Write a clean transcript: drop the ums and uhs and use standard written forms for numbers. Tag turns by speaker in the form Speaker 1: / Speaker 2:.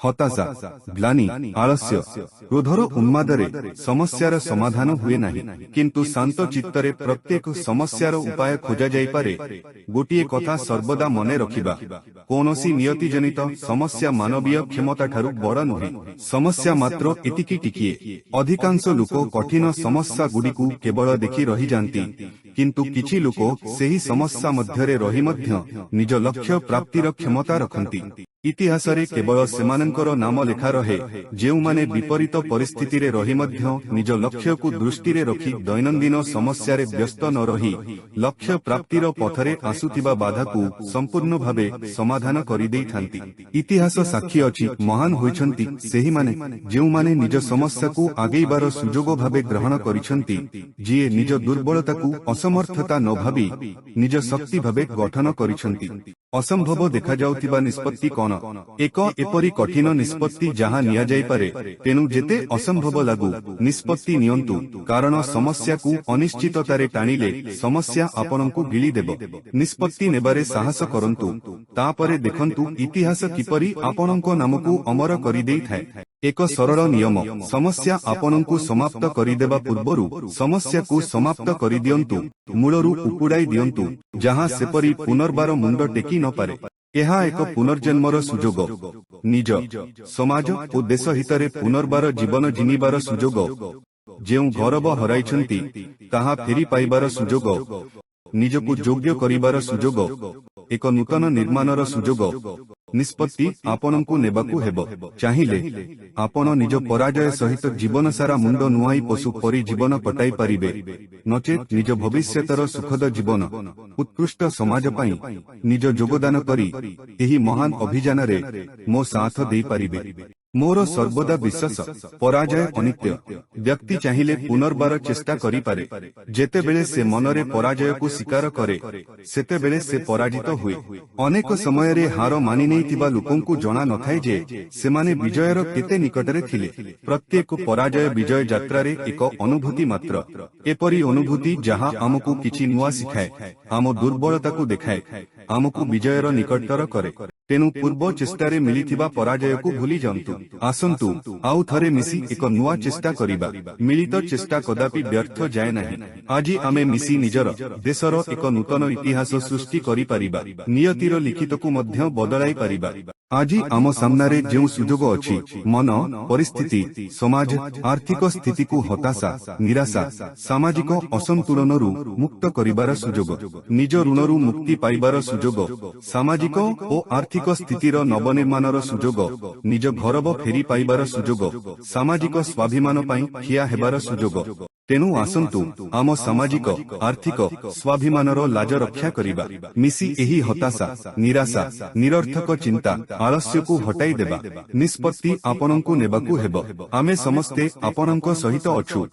Speaker 1: हताशा, ग्लानि, आलस्य, क्रोधर उन्मादरे समस्यार समाधान हुए नाही, किंतु शांत चित्तरे प्रत्येक समस्यार उपाय खोजा जाई पारे। गोटिए कथा सर्वदा मने रखिबा, कोनोसी नियतिजनित समस्या मानवीय क्षमता ठारू बड़ नुहे। समस्या मात्र एतिकी टिकिए। अधिकांश लोक कठिन समस्या गुड़िकु केवल देखि रही जांती, किंतु किछि लोक सेही समस्या मध्यरे रही मध्य निज लक्ष्य प्राप्तिर क्षमता रखंती। इतिहासरे केवल सेमानंकर नाम लेखा रहे जेउमाने विपरीत परिस्थिति रे रही मध्य निज लक्ष्य को दृष्टि रे रखी दैनंदिन समस्या रे व्यस्त न रही लक्ष्य प्राप्तिर पथरे आसुतिबा बाधा को संपूर्ण भावे समाधान करि देई थांती। इतिहास साक्षी अछि महान होइछंती सेही माने जेउमाने निज समस्या को आगेइबार सुजोग भावे ग्रहण करिछंती, जिए निज दुर्बलता को असमर्थता न भाबी निज शक्ति भावे गठन करिछंती। असंभव देखा जाउतिबा निष्पत्ति कोन? एक एपरी कठिन निष्पत्ति जहाँ निया जाई पारे, तेनु जेते असंभव लागू निष्पत्ति नियंतु, कारण समस्या को अनिश्चिततारे टाणिले समस्या आपनकु गिली देबो। निष्पत्ति नेबारे साहस करंतु, तापरे देखंतु इतिहास किपरि आपनको नामकु अमर करि देई थाए। एक सरल नियम, समस्या आपनकु समाप्त करिदेबा पूर्वरु समस्या को समाप्त करि दियंतु, मूलरु उपुडाई दियंतु, जहाँ सेपरि पुनर्बार मुंड टेकी न पारे। एहा एक पुनर्जन्मर सुजोग, निज समाज और देश हितरे पुनर्बार जीवन जीनिबार सुजोग, जेउ गौरव हराइछंती ताहा फेरी पाइबार सुजोग, निजकु योग्य करिबार सुजोग, एक नूतन निर्माणर सुजोग। निष्पत्ति आपनकु नेबाकु हेबो। चाहिले आपण निज पराजय सहित जीवन सारा मुंड नुआई पशु परि जीवन कटाई पारिबे, नचेत निज भविष्यतर सुखद जीवन उत्कृष्ट समाज पाई निज योगदान करी एही महान अभियान रे मो साथ देई पारिबे। मोर सर्वदा विश्वास, पराजय अनित्य। व्यक्ति चाहिले पुनर्बार चेष्टा करि पारे, जेतेबेले से मनरे पराजय को स्वीकार करे सेतेबेले से पराजित हुए। अनेक समय रे हार मानि नैथिबा लोकंकु जणा नथाय जे सेमाने विजयर केते निकटरे थिले। प्रत्येक पराजय विजय यात्रा रे एक अनुभूति मात्र। एपरी अनुभूति जहाँ आमकु किछि नुआ सिखाए, आम दुर्बलता को देखाए, आमकु विजयर निकटतर करे। तेनु पूर्व चेष्टारे मिलिथिबा पराजय को भूली जांतु। आसंतु आउ थरे मिसी एक नुआ चेष्टा करिबा। मिलित चेष्टा कदापि व्यर्थ जाए नाही। आजि आमे मिसी निजर देशर एक नूतन इतिहास सृष्टि करि पारिबा, नियतिर लिखित को मध्य बदलाई पारिबा। आजि आम सामनारे जेउ सुजोग अछि, मन, परिस्थिति, समाज, आर्थिक स्थिति को हताशा, निराशा, सामाजिक असंतुलनरु मुक्त करिबार सुजोग, निज ऋणरु मुक्ति पाइबार सुजोग, सामाजिक ओ आर्थिक स्थितिर नवनिर्माणर सुजोग, निज घरब फेरी पाइबार सुजोग, सामाजिक स्वाभिमान पाई ठिया हेबार सुजोग। तेनु आसंतु आम सामाजिक आर्थिक स्वाभिमानर लाज रक्षा करिबा। मिसी एही हताशा, निराशा, निरर्थक चिंता, आलस्य को हटाई देबा। निष्पत्ति आपनकु नेबाकु हेबो। आमे समस्ते आपनक सहित अछु।